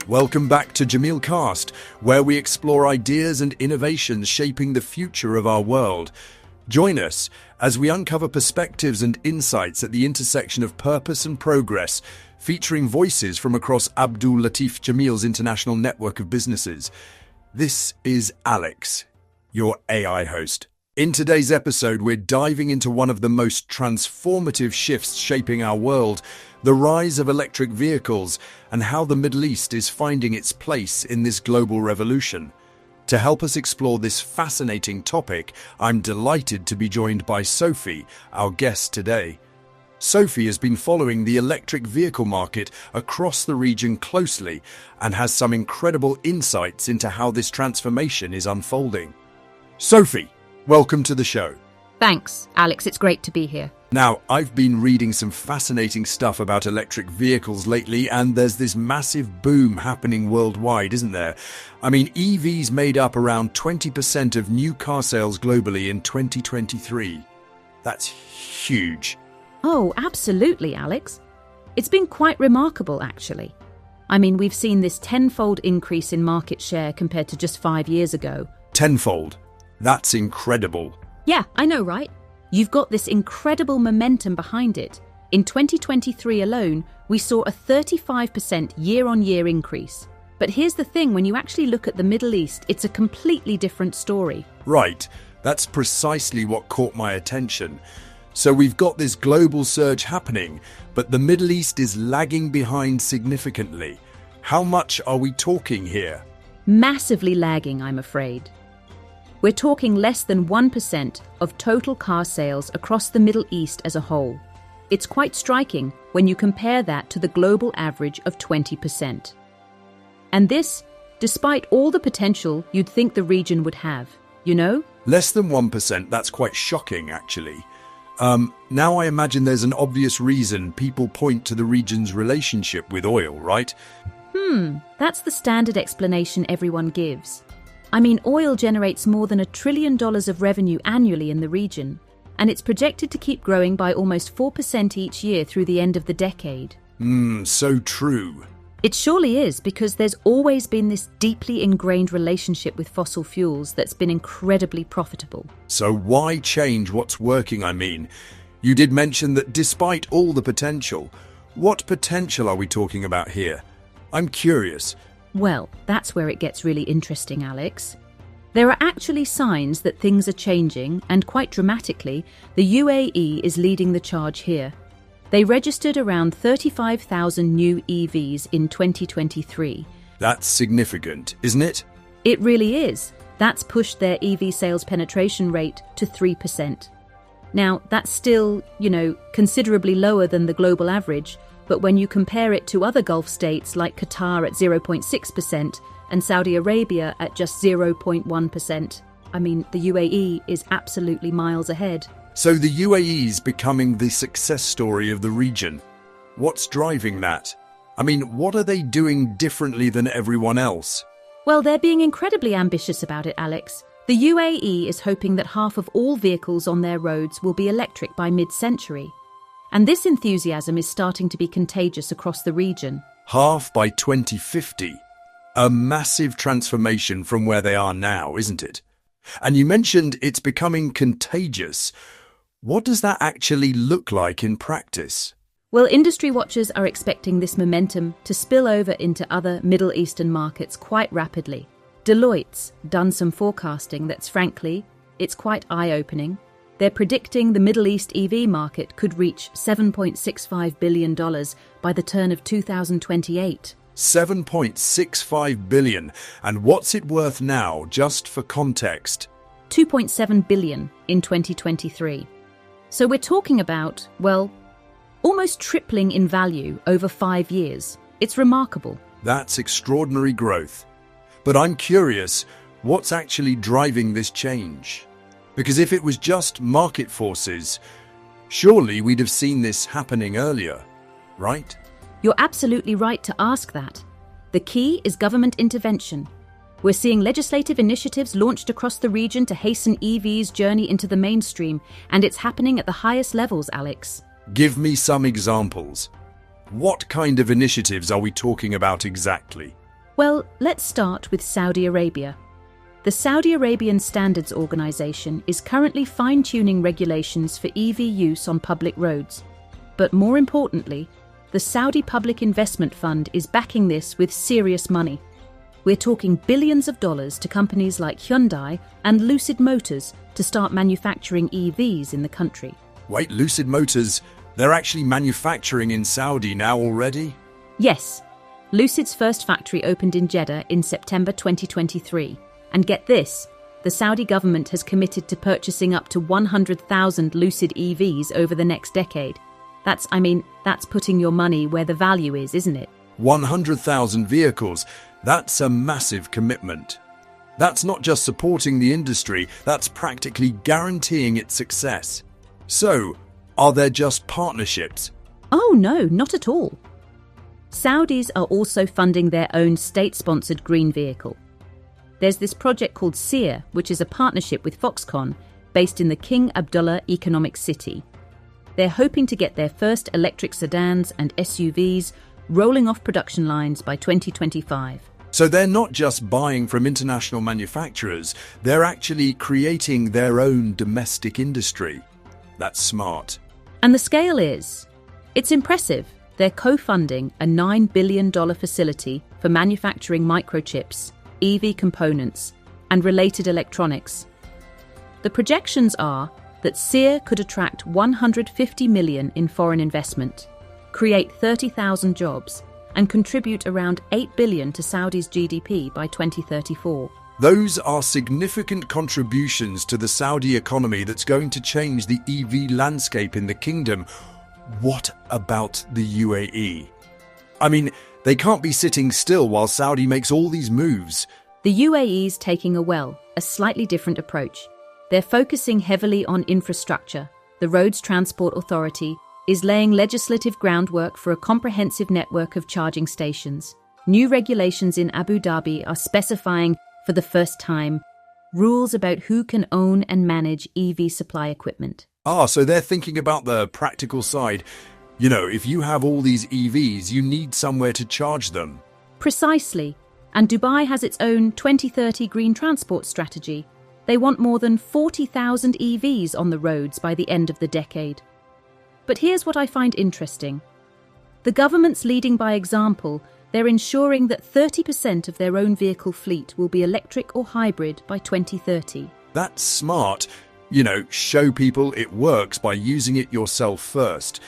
Welcome back to Jameel Cast, where we explore ideas and innovations shaping the future of our world. Join us as we uncover perspectives and insights at the intersection of purpose and progress, featuring voices from across Abdul Latif Jameel's international network of businesses. This is Alex, your AI host. In today's episode, we're diving into one of the most transformative shifts shaping our world, the rise of electric vehicles, and how the Middle East is finding its place in this global revolution. To help us explore this fascinating topic, I'm delighted to be joined by Sophie, our guest today. Sophie has been following the electric vehicle market across the region closely and has some incredible insights into how this transformation is unfolding. Sophie, welcome to the show. Thanks, Alex. It's great to be here. Now, I've been reading some fascinating stuff about electric vehicles lately, and there's this massive boom happening worldwide, isn't there? I mean, EVs made up around 20% of new car sales globally in 2023. That's huge. Oh, absolutely, Alex. It's been quite remarkable, actually. I mean, we've seen this tenfold increase in market share compared to just 5 years ago. Tenfold? That's incredible. Yeah, I know, right? You've got this incredible momentum behind it. In 2023 alone, we saw a 35% year-on-year increase. But here's the thing, when you actually look at the Middle East, it's a completely different story. Right, that's precisely what caught my attention. So we've got this global surge happening, but the Middle East is lagging behind significantly. How much are we talking here? Massively lagging, I'm afraid. We're talking less than 1% of total car sales across the Middle East as a whole. It's quite striking when you compare that to the global average of 20%. And this, despite all the potential you'd think the region would have, you know? Less than 1%, that's quite shocking, actually. Now I imagine there's an obvious reason people point to the region's relationship with oil, right? That's the standard explanation everyone gives. I mean, oil generates more than $1 trillion of revenue annually in the region, and it's projected to keep growing by almost 4% each year through the end of the decade. So true. It surely is, because there's always been this deeply ingrained relationship with fossil fuels that's been incredibly profitable. So why change what's working, I mean? You did mention that despite all the potential, what potential are we talking about here? I'm curious. Well, that's where it gets really interesting, Alex. There are actually signs that things are changing, and quite dramatically, the UAE is leading the charge here. They registered around 35,000 new EVs in 2023. That's significant, isn't it? It really is. That's pushed their EV sales penetration rate to 3%. Now, that's still, considerably lower than the global average, but when you compare it to other Gulf states like Qatar at 0.6% and Saudi Arabia at just 0.1%, I mean, the UAE is absolutely miles ahead. So the UAE is becoming the success story of the region. What's driving that? I mean, what are they doing differently than everyone else? Well, they're being incredibly ambitious about it, Alex. The UAE is hoping that half of all vehicles on their roads will be electric by mid-century. And this enthusiasm is starting to be contagious across the region. Half by 2050. A massive transformation from where they are now, isn't it? And you mentioned it's becoming contagious. What does that actually look like in practice? Well, industry watchers are expecting this momentum to spill over into other Middle Eastern markets quite rapidly. Deloitte's done some forecasting that's it's quite eye-opening. They're predicting the Middle East EV market could reach $7.65 billion by the turn of 2028. $7.65 billion. And what's it worth now, just for context? $2.7 billion in 2023. So we're talking about, almost tripling in value over 5 years. It's remarkable. That's extraordinary growth. But I'm curious, what's actually driving this change? Because if it was just market forces, surely we'd have seen this happening earlier, right? You're absolutely right to ask that. The key is government intervention. We're seeing legislative initiatives launched across the region to hasten EV's journey into the mainstream, and it's happening at the highest levels, Alex. Give me some examples. What kind of initiatives are we talking about exactly? Well, let's start with Saudi Arabia. The Saudi Arabian Standards Organization is currently fine-tuning regulations for EV use on public roads. But more importantly, the Saudi Public Investment Fund is backing this with serious money. We're talking billions of dollars to companies like Hyundai and Lucid Motors to start manufacturing EVs in the country. Wait, Lucid Motors, they're actually manufacturing in Saudi now already? Yes. Lucid's first factory opened in Jeddah in September 2023. And get this, the Saudi government has committed to purchasing up to 100,000 Lucid EVs over the next decade. That's putting your money where the value is, isn't it? 100,000 vehicles. That's a massive commitment. That's not just supporting the industry, that's practically guaranteeing its success. So, are there just partnerships? Oh no, not at all. Saudis are also funding their own state-sponsored green vehicle. There's this project called SEER, which is a partnership with Foxconn, based in the King Abdullah Economic City. They're hoping to get their first electric sedans and SUVs rolling off production lines by 2025. So they're not just buying from international manufacturers, they're actually creating their own domestic industry. That's smart. And the scale is? It's impressive. They're co-funding a $9 billion facility for manufacturing microchips, EV components, and related electronics. The projections are that SEER could attract $150 million in foreign investment, create 30,000 jobs, and contribute around $8 billion to Saudi's GDP by 2034. Those are significant contributions to the Saudi economy that's going to change the EV landscape in the kingdom. What about the UAE? I mean, they can't be sitting still while Saudi makes all these moves. The UAE's taking a slightly different approach. They're focusing heavily on infrastructure. The Roads Transport Authority is laying legislative groundwork for a comprehensive network of charging stations. New regulations in Abu Dhabi are specifying, for the first time, rules about who can own and manage EV supply equipment. So they're thinking about the practical side. You know, if you have all these EVs, you need somewhere to charge them. Precisely. And Dubai has its own 2030 green transport strategy. They want more than 40,000 EVs on the roads by the end of the decade. But here's what I find interesting. The government's leading by example. They're ensuring that 30% of their own vehicle fleet will be electric or hybrid by 2030. That's smart. You know, show people it works by using it yourself first.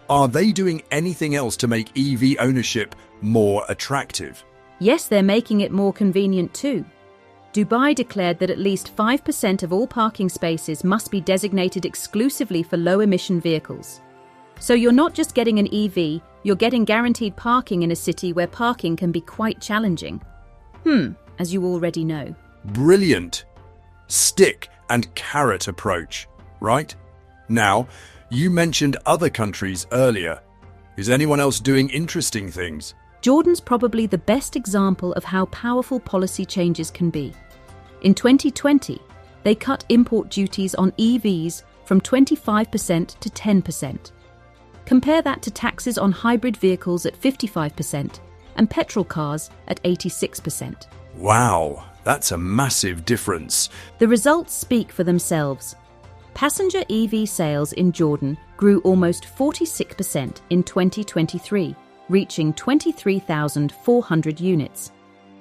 Are they doing anything else to make EV ownership more attractive? Yes, they're making it more convenient too. Dubai declared that at least 5% of all parking spaces must be designated exclusively for low-emission vehicles. So you're not just getting an EV, you're getting guaranteed parking in a city where parking can be quite challenging. As you already know. Brilliant. Stick and carrot approach, right? Now, you mentioned other countries earlier. Is anyone else doing interesting things? Jordan's probably the best example of how powerful policy changes can be. In 2020, they cut import duties on EVs from 25% to 10%. Compare that to taxes on hybrid vehicles at 55% and petrol cars at 86%. Wow, that's a massive difference. The results speak for themselves. Passenger EV sales in Jordan grew almost 46% in 2023, reaching 23,400 units.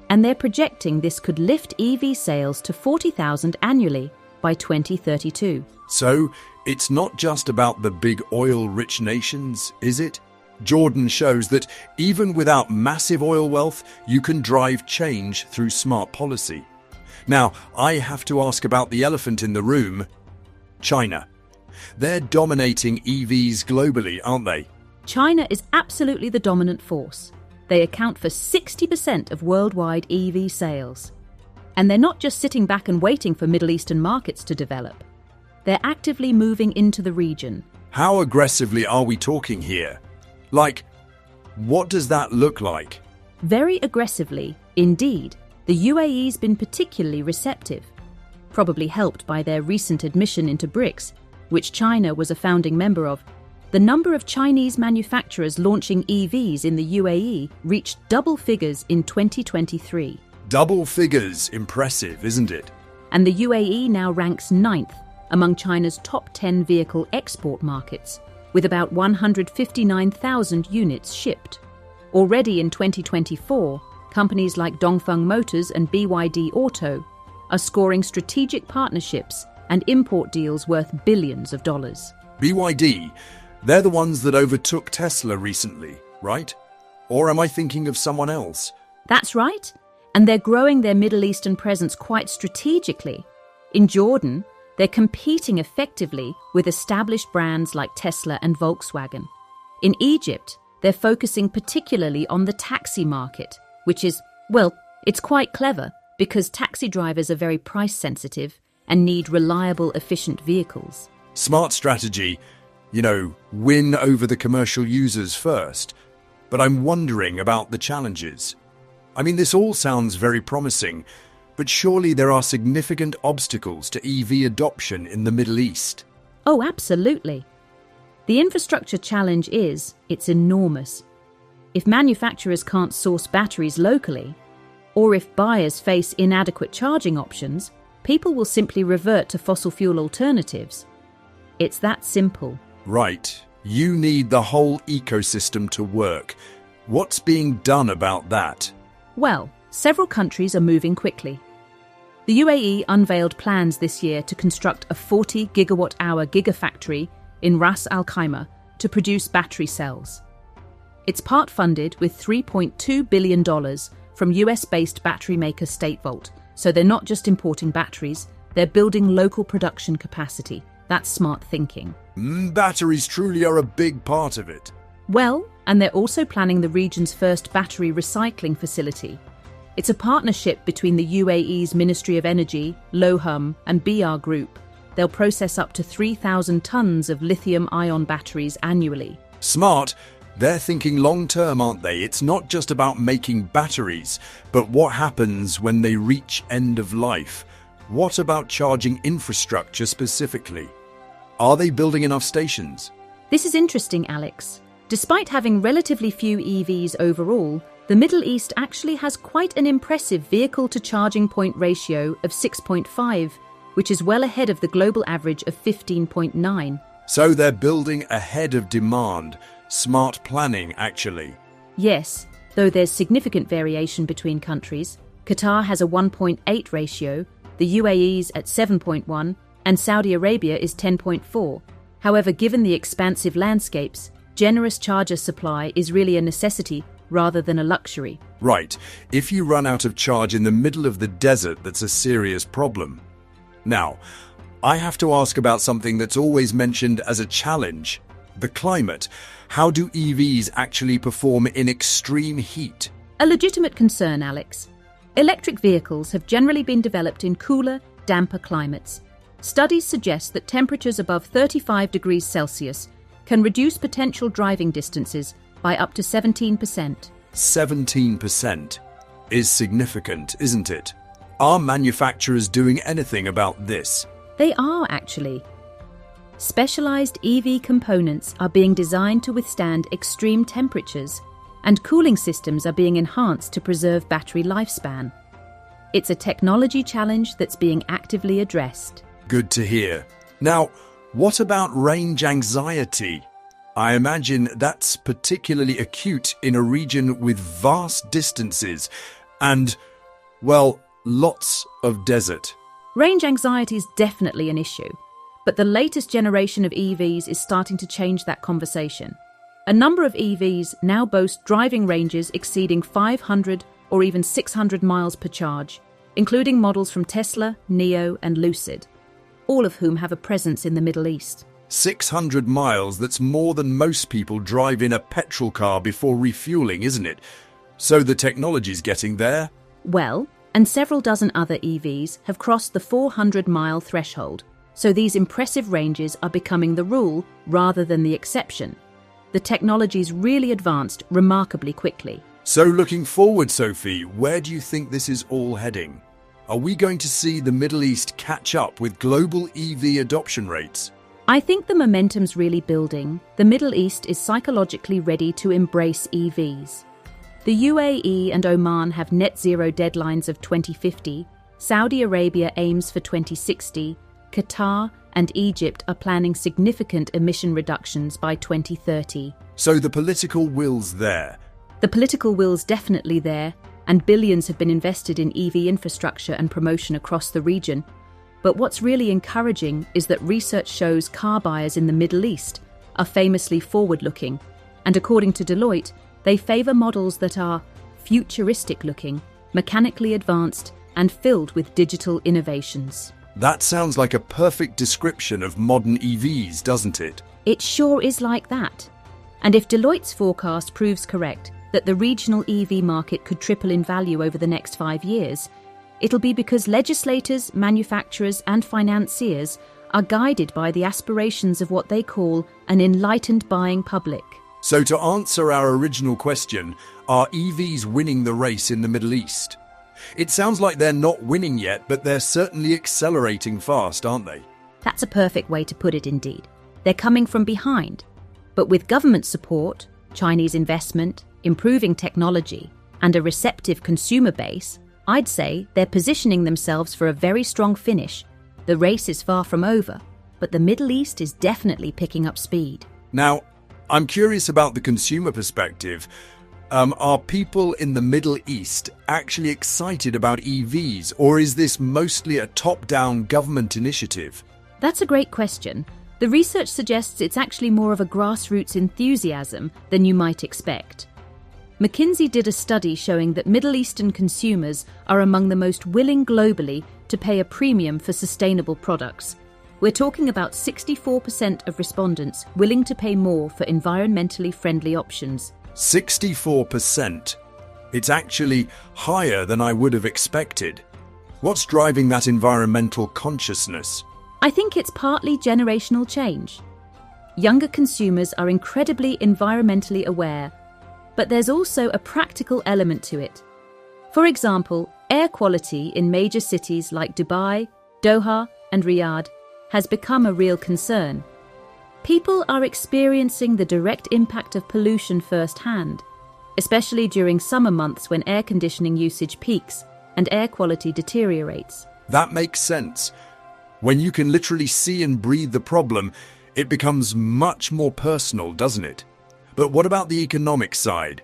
And they're projecting this could lift EV sales to 40,000 annually by 2032. So, it's not just about the big oil-rich nations, is it? Jordan shows that even without massive oil wealth, you can drive change through smart policy. Now, I have to ask about the elephant in the room. China. They're dominating EVs globally, aren't they? China is absolutely the dominant force. They account for 60% of worldwide EV sales. And they're not just sitting back and waiting for Middle Eastern markets to develop. They're actively moving into the region. How aggressively are we talking here? Like, what does that look like? Very aggressively, indeed. The UAE's been particularly receptive, probably helped by their recent admission into BRICS, which China was a founding member of. the number of Chinese manufacturers launching EVs in the UAE reached double figures in 2023. Double figures, impressive, isn't it? And the UAE now ranks 9th among China's top 10 vehicle export markets, with about 159,000 units shipped. Already in 2024, companies like Dongfeng Motors and BYD Auto are scoring strategic partnerships and import deals worth billions of dollars. BYD, they're the ones that overtook Tesla recently, right? Or am I thinking of someone else? That's right, and they're growing their Middle Eastern presence quite strategically. In Jordan, they're competing effectively with established brands like Tesla and Volkswagen. In Egypt, they're focusing particularly on the taxi market, which is, well, it's quite clever because taxi drivers are very price sensitive and need reliable, efficient vehicles. Smart strategy, win over the commercial users first. But I'm wondering about the challenges. I mean, this all sounds very promising, but surely there are significant obstacles to EV adoption in the Middle East. Oh, absolutely. The infrastructure challenge it's enormous. If manufacturers can't source batteries locally, or if buyers face inadequate charging options, people will simply revert to fossil fuel alternatives. It's that simple. Right. You need the whole ecosystem to work. What's being done about that? Well, several countries are moving quickly. The UAE unveiled plans this year to construct a 40 gigawatt-hour gigafactory in Ras Al Khaimah to produce battery cells. It's part-funded with $3.2 billion from US-based battery maker StateVolt, so they're not just importing batteries, they're building local production capacity. That's smart thinking. Batteries truly are a big part of it. Well, and they're also planning the region's first battery recycling facility. It's a partnership between the UAE's Ministry of Energy, Lohum, and BR Group. They'll process up to 3,000 tons of lithium-ion batteries annually. Smart. They're thinking long-term, aren't they? It's not just about making batteries, but what happens when they reach end of life. What about charging infrastructure specifically? Are they building enough stations? This is interesting, Alex. Despite having relatively few EVs overall, the Middle East actually has quite an impressive vehicle-to-charging point ratio of 6.5, which is well ahead of the global average of 15.9. So they're building ahead of demand. Smart planning, actually. Yes, though there's significant variation between countries. Qatar has a 1.8 ratio, the UAE's at 7.1, and Saudi Arabia is 10.4. However, given the expansive landscapes, generous charger supply is really a necessity rather than a luxury. Right. If you run out of charge in the middle of the desert, that's a serious problem. Now, I have to ask about something that's always mentioned as a challenge: the climate. How do EVs actually perform in extreme heat? A legitimate concern, Alex. Electric vehicles have generally been developed in cooler, damper climates. Studies suggest that temperatures above 35 degrees Celsius can reduce potential driving distances by up to 17%. 17% is significant, isn't it? Are manufacturers doing anything about this? They are, actually. Specialized EV components are being designed to withstand extreme temperatures, and cooling systems are being enhanced to preserve battery lifespan. It's a technology challenge that's being actively addressed. Good to hear. Now, what about range anxiety? I imagine that's particularly acute in a region with vast distances and, well, lots of desert. Range anxiety is definitely an issue, but the latest generation of EVs is starting to change that conversation. A number of EVs now boast driving ranges exceeding 500 or even 600 miles per charge, including models from Tesla, NIO, and Lucid, all of whom have a presence in the Middle East. 600 miles, that's more than most people drive in a petrol car before refueling, isn't it? So the technology's getting there? Well, and several dozen other EVs have crossed the 400-mile threshold, so these impressive ranges are becoming the rule rather than the exception. The technology's really advanced remarkably quickly. So looking forward, Sophie, where do you think this is all heading? Are we going to see the Middle East catch up with global EV adoption rates? I think the momentum's really building. The Middle East is psychologically ready to embrace EVs. The UAE and Oman have net zero deadlines of 2050, Saudi Arabia aims for 2060, Qatar and Egypt are planning significant emission reductions by 2030. So the political will's there. The political will's definitely there, and billions have been invested in EV infrastructure and promotion across the region. But what's really encouraging is that research shows car buyers in the Middle East are famously forward-looking, and according to Deloitte, they favour models that are futuristic-looking, mechanically advanced, and filled with digital innovations. That sounds like a perfect description of modern EVs, doesn't it? It sure is like that. And if Deloitte's forecast proves correct, that the regional EV market could triple in value over the next 5 years, it'll be because legislators, manufacturers, and financiers are guided by the aspirations of what they call an enlightened buying public. So to answer our original question, are EVs winning the race in the Middle East? It sounds like they're not winning yet, but they're certainly accelerating fast, aren't they? That's a perfect way to put it indeed. They're coming from behind. But with government support, Chinese investment, improving technology, and a receptive consumer base, I'd say they're positioning themselves for a very strong finish. The race is far from over, but the Middle East is definitely picking up speed. Now, I'm curious about the consumer perspective. Are people in the Middle East actually excited about EVs, or is this mostly a top-down government initiative? That's a great question. The research suggests it's actually more of a grassroots enthusiasm than you might expect. McKinsey did a study showing that Middle Eastern consumers are among the most willing globally to pay a premium for sustainable products. We're talking about 64% of respondents willing to pay more for environmentally friendly options. 64%. It's actually higher than I would have expected. What's driving that environmental consciousness? I think it's partly generational change. Younger consumers are incredibly environmentally aware, but there's also a practical element to it. For example, air quality in major cities like Dubai, Doha, and Riyadh has become a real concern. People are experiencing the direct impact of pollution firsthand, especially during summer months when air conditioning usage peaks and air quality deteriorates. That makes sense. When you can literally see and breathe the problem, it becomes much more personal, doesn't it? But what about the economic side?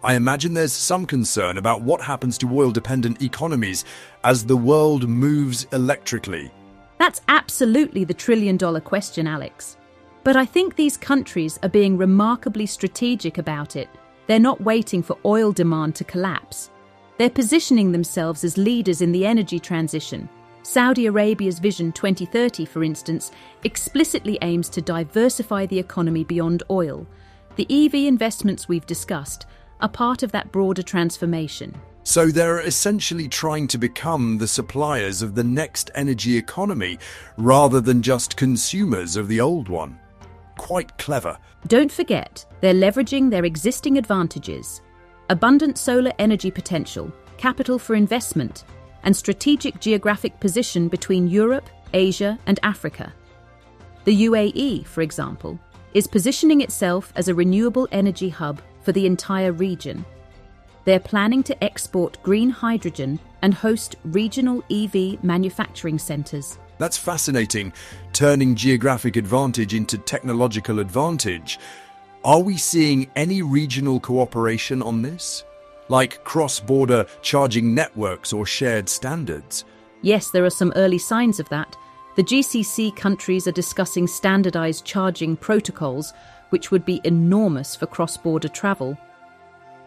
I imagine there's some concern about what happens to oil-dependent economies as the world moves electrically. That's absolutely the trillion-dollar question, Alex. But I think these countries are being remarkably strategic about it. They're not waiting for oil demand to collapse. They're positioning themselves as leaders in the energy transition. Saudi Arabia's Vision 2030, for instance, explicitly aims to diversify the economy beyond oil. The EV investments we've discussed are part of that broader transformation. So they're essentially trying to become the suppliers of the next energy economy rather than just consumers of the old one. Quite clever. Don't forget, they're leveraging their existing advantages: abundant solar energy potential, capital for investment, and strategic geographic position between Europe, Asia, and Africa. The UAE, for example, is positioning itself as a renewable energy hub for the entire region. They're planning to export green hydrogen and host regional EV manufacturing centres. That's fascinating, turning geographic advantage into technological advantage. Are we seeing any regional cooperation on this? Like cross-border charging networks or shared standards? Yes, there are some early signs of that. The GCC countries are discussing standardised charging protocols, which would be enormous for cross-border travel.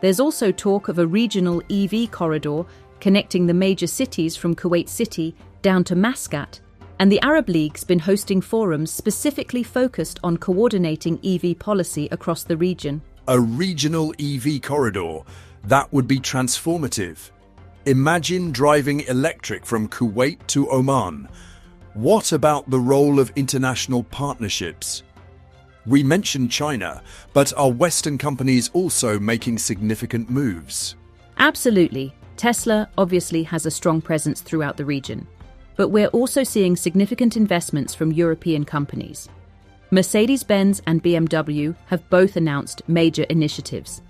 There's also talk of a regional EV corridor connecting the major cities from Kuwait City down to Muscat, and the Arab League's been hosting forums specifically focused on coordinating EV policy across the region. A regional EV corridor? That would be transformative. Imagine driving electric from Kuwait to Oman. What about the role of international partnerships? We mentioned China, but are Western companies also making significant moves? Absolutely. Tesla obviously has a strong presence throughout the region, but we're also seeing significant investments from European companies. Mercedes-Benz and BMW have both announced major initiatives.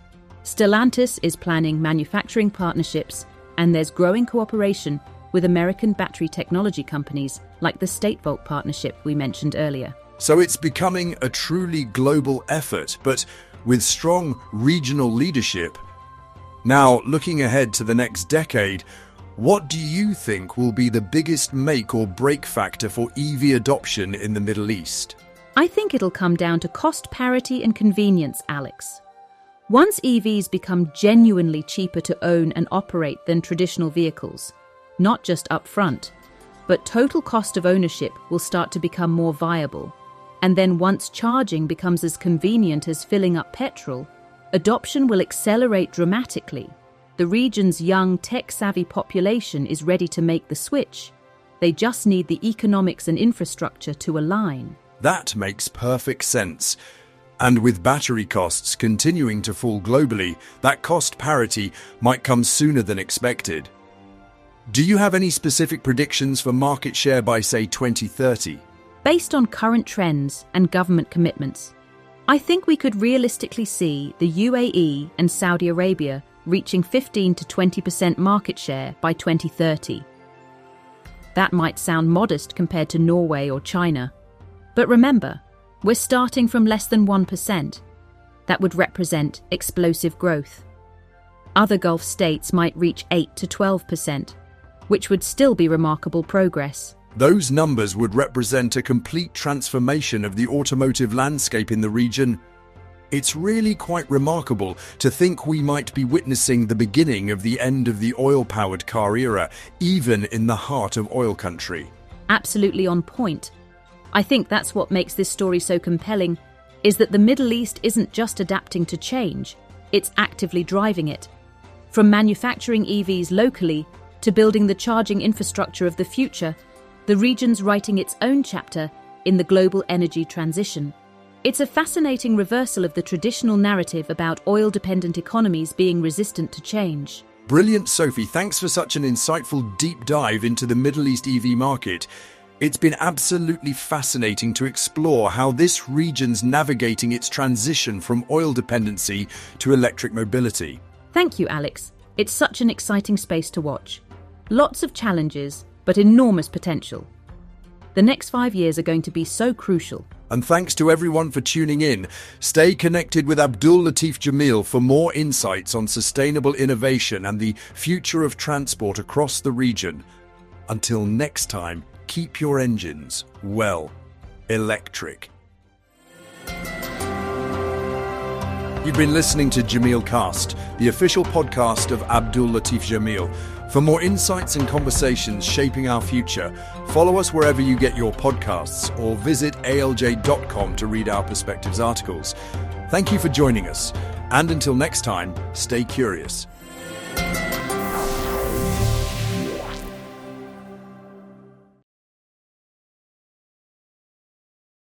Stellantis is planning manufacturing partnerships, and there's growing cooperation with American battery technology companies like the Statevolt partnership we mentioned earlier. So it's becoming a truly global effort, but with strong regional leadership. Now, looking ahead to the next decade, what do you think will be the biggest make or break factor for EV adoption in the Middle East? I think it'll come down to cost parity and convenience, Alex. Once EVs become genuinely cheaper to own and operate than traditional vehicles, not just upfront, but total cost of ownership will start to become more viable. And then once charging becomes as convenient as filling up petrol, adoption will accelerate dramatically. The region's young, tech-savvy population is ready to make the switch. They just need the economics and infrastructure to align. That makes perfect sense. And with battery costs continuing to fall globally, that cost parity might come sooner than expected. Do you have any specific predictions for market share by, say, 2030? Based on current trends and government commitments, I think we could realistically see the UAE and Saudi Arabia reaching 15 to 20% market share by 2030. That might sound modest compared to Norway or China. But remember, we're starting from less than 1%. That would represent explosive growth. Other Gulf states might reach 8 to 12%, which would still be remarkable progress. Those numbers would represent a complete transformation of the automotive landscape in the region. It's really quite remarkable to think we might be witnessing the beginning of the end of the oil-powered car era, even in the heart of oil country. Absolutely on point. I think that's what makes this story so compelling, is that the Middle East isn't just adapting to change, it's actively driving it. From manufacturing EVs locally to building the charging infrastructure of the future, the region's writing its own chapter in the global energy transition. It's a fascinating reversal of the traditional narrative about oil-dependent economies being resistant to change. Brilliant, Sophie. Thanks for such an insightful deep dive into the Middle East EV market. It's been absolutely fascinating to explore how this region's navigating its transition from oil dependency to electric mobility. Thank you, Alex. It's such an exciting space to watch. Lots of challenges, but enormous potential. The next 5 years are going to be so crucial. And thanks to everyone for tuning in. Stay connected with Abdul Latif Jameel for more insights on sustainable innovation and the future of transport across the region. Until next time, keep your engines, well, electric. You've been listening to Jameel Cast, the official podcast of Abdul Latif Jameel. For more insights and conversations shaping our future, follow us wherever you get your podcasts or visit alj.com to read our Perspectives articles. Thank you for joining us, and until next time, stay curious.